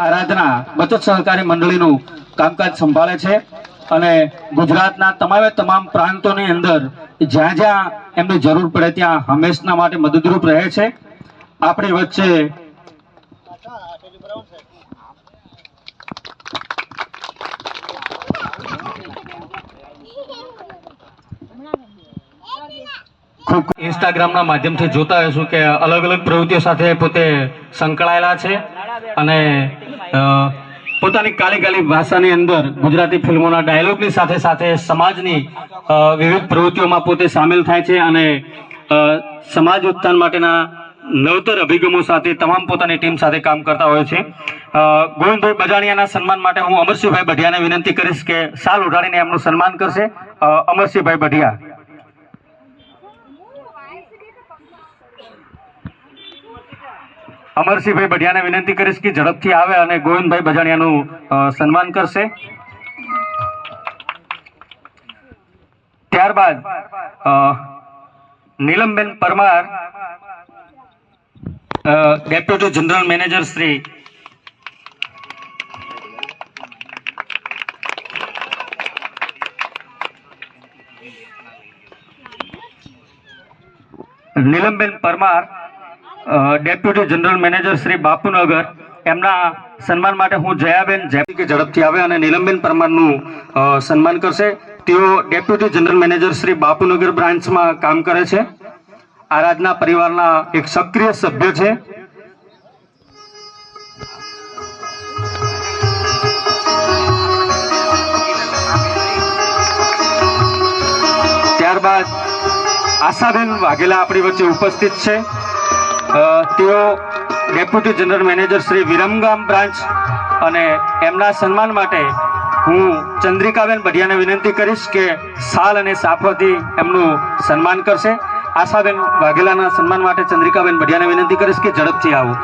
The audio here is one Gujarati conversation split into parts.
આરાધના બચત સહકારી મંડળીનું કામકાજ સંભાળે છે અને ગુજરાતના તમામ પ્રાંતોની અંદર જ્યાં જ્યાં એમને જરૂર પડે ત્યાં હંમેશના માટે મદદરૂપ રહે છે. આપણી વચ્ચે ખૂબ ઇન્સ્ટાગ્રામના માધ્યમથી જોતા હશું કે અલગ અલગ પ્રવૃત્તિઓ સાથે પોતે સંકળાયેલા છે અને પોતાની કાળી ભાષાની અંદર ગુજરાતી ફિલ્મોના ડાયલોગની સાથે સાથે સમાજની વિવિધ પ્રવૃત્તિઓમાં પોતે સામેલ થાય છે અને સમાજ ઉત્થાન માટેના નવતર અભિગમો સાથે તમામ પોતાની ટીમ સાથે કામ કરતા હોય છે. ગોવિંદભાઈ બજાણિયાના સન્માન માટે હું અમરસિંહભાઈ બઢિયાને વિનંતી કરીશ કે શાલ ઓઢાડીને એમનું સન્માન કરશે. અમરસિંહભાઈ બઢિયા. અમરસિંહભાઈ બઢિયાને વિનંતી કરીશ કે ઝડપથી આવે અને ગોવિંદભાઈ બજાણિયાનું સન્માન કરશે. ત્યારબાદ Nilamben Parmar, deputy general manager Shri deputy general manager Shri Bapunagar, એમના સન્માન માટે હું જયાબેન કે ઝડપથી આવે અને નીલમબેન પરમારનું સન્માન કરશે. તેઓ deputy general manager Shri Bapunagar બ્રાન્ચમાં કામ કરે છે. આરાધના પરિવારના એક સક્રિય સભ્ય છે. ત્યારબાદ આશાબેન વાઘેલા આપણી વચ્ચે ઉપસ્થિત છે. તેઓ deputy general manager Shri Viramgam branch અને એમના સન્માન માટે હું ચંદ્રિકાબેન બઢિયાને વિનંતી કરીશ કે શાલ અને સાફરથી એમનું સન્માન કરશે. આશાબેન વાઘેલાના સન્માન માટે ચંદ્રિકાબેન બઢિયાને વિનંતી કરીશ કે ઝડપથી આવો.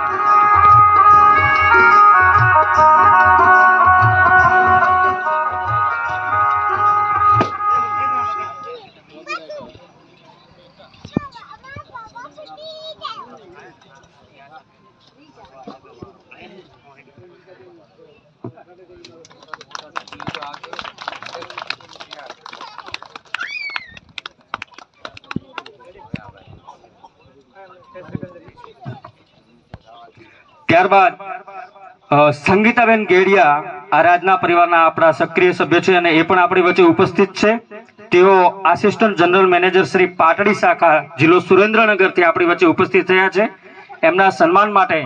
ત્યારબાદ સંગીતાબેન ગેડિયા આરાધના પરિવારના આપણા સક્રિય સભ્ય છે અને એ પણ આપણી વચ્ચે ઉપસ્થિત છે. તેઓ assistant general manager Shri Patdi શાખા જિલ્લો સુરેન્દ્રનગરથી આપણી વચ્ચે ઉપસ્થિત થયા છે. એમના સન્માન માટે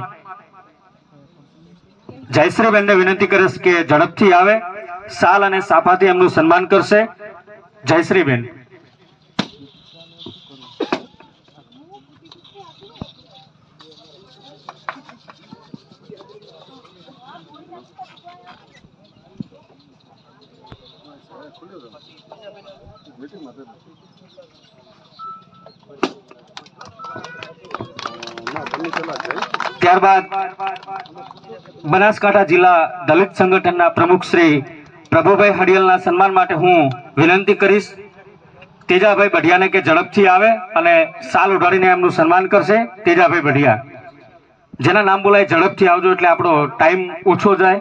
જયશ્રીબેનને વિનંતી કરીશ કે ઝડપથી આવે. શાલ અને સાફાથી એમનું સન્માન કરશે. જયશ્રીબેન. ત્યારબાદ બનાસકાંઠા જિલ્લા દલિત સંગઠનના પ્રમુખ શ્રી પ્રભુભાઈ હડિયલના સન્માન માટે હું વિનંતી કરીશ તેજાભાઈ બઢિયાને કે ઝડપથી આવે અને શાલ ઉઢાડીને એમનું સન્માન કરશે. તેજાભાઈ બઢિયા. જેના નામ બોલાય ઝડપથી આવજો એટલે આપણો ટાઈમ ઓછો જાય.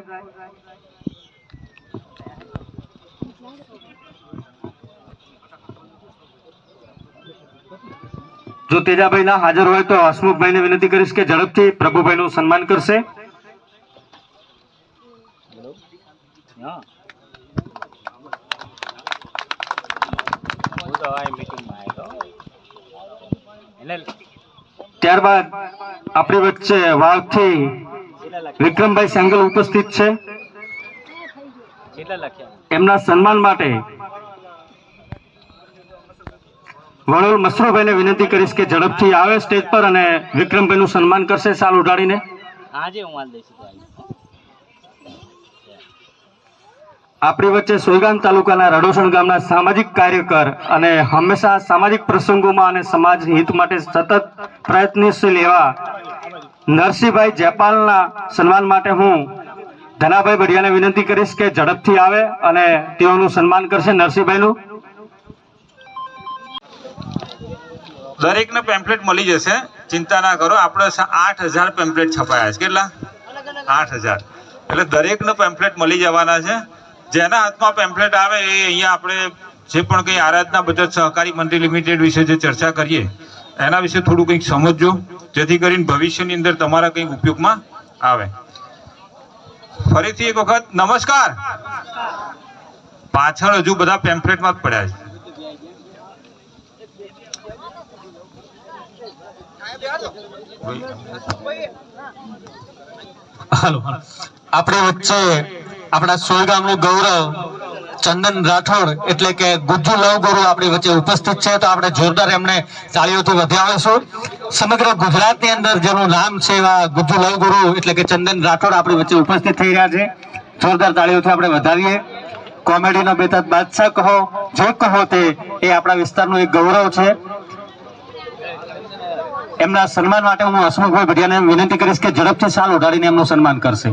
જો તેજાભાઈ ના હાજર હોય તો હસમુખભાઈને વિનંતી કરીશ કે ઝડપથી પ્રભુભાઈનું સન્માન કરશે. ત્યારબાદ આપણી વચ્ચે વાવથી વિક્રમભાઈ સેંગલ ઉપસ્થિત છે. એમના સન્માન માટે વડોલ મસરૂભાઈને વિનંતી કરીશ કે ઝડપથી આવે સ્ટેજ પર અને વિક્રમભાઈનું સન્માન કરશે શાલ ઉઢાડીને. આપણી વચ્ચે સોયગામ તાલુકાના રડોસણ ગામના સામાજિક કાર્યકર અને હંમેશા સામાજિક પ્રસંગોમાં અને સમાજ હિત માટે સતત પ્રયત્નશીલ એવા નરસિંહભાઈ જયપાલના સન્માન માટે હું ધનાભાઈ બઢિયાને વિનંતી કરીશ કે ઝડપથી આવે અને તેઓનું સન્માન કરશે. નરસિંહભાઈનું. દરેકને પેમ્પલેટ મળી જશે, ચિંતા ના કરો. આપણે 8,000 પેમ્પલેટ છપાયા છે. કેટલા? 8,000. એટલે દરેકને પેમ્પલેટ મળી જવાના છે. જેના હાથમાં પેમ્પલેટ આવે એ અહીંયા આપણે જે પણ કંઈ આરાધના બચત સહકારી મંડળી લિમિટેડ વિશે જે ચર્ચા કરીએ એના વિશે થોડું કંઈક સમજજો, જેથી કરીને ભવિષ્યની અંદર તમારા કંઈક ઉપયોગમાં આવે. ફરીથી એક વખત નમસ્કાર. પાછળ હજુ બધા પેમ્પલેટમાં જ પડ્યા છે. હાલો, આપણી વચ્ચે આપણા સોય ગામનું ગૌરવ ચંદન રાઠોડ એટલે કે ગુજ્જુ લવ ગુરુ આપણી વચ્ચે ઉપસ્થિત છે, તો આપણે જોરદાર એમને તાળીઓથી વધાવીશું. સમગ્ર ગુજરાતની અંદર જેનું નામ છે એવા ગુજ્જુ લવ ગુરુ એટલે કે ચંદન રાઠોડ આપણી વચ્ચે ઉપસ્થિત થઈ રહ્યા છે. જોરદાર તાળીઓથી આપણે વધાવીએ. કોમેડીનો બેતાજ બાદશાહ કહો, જે કહો તે, એ આપણા વિસ્તારનું એક ગૌરવ છે. એમના સન્માન માટે હું હસમુખભાઈ ભટિયાને વિનંતી કરીશ કે ઝડપથી શાલ ઓઢાડીને એમનું સન્માન કરશે.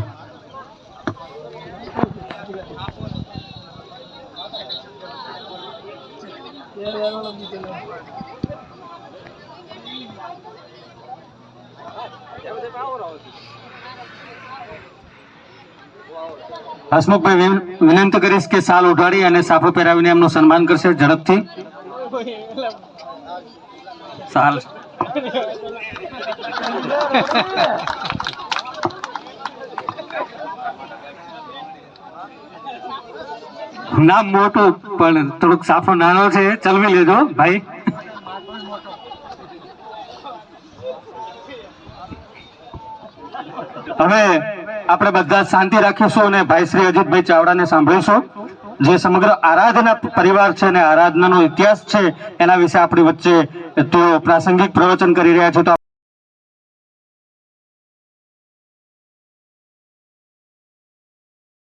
હસમુખભાઈ વિનંતી કરીશ કે શાલ ઓઢાડી અને સાફો પહેરાવીને એમનું સન્માન કરશે ઝડપથી. શાલ નામ મોટું પણ થોડુંક સાફો નાનો છે, ચલવી લેજો ભાઈ. હવે આપણે બધા શાંતિ રાખીશું અને ભાઈ શ્રી અજીતભાઈ ચાવડાને સાંભળીશું, જે સમગ્ર આરાધના પરિવાર છે અને આરાધનાનો ઇતિહાસ છે એના વિશે આપણી વચ્ચે તો પ્રાસંગિક પ્રવચન કરી રહ્યા છે. તો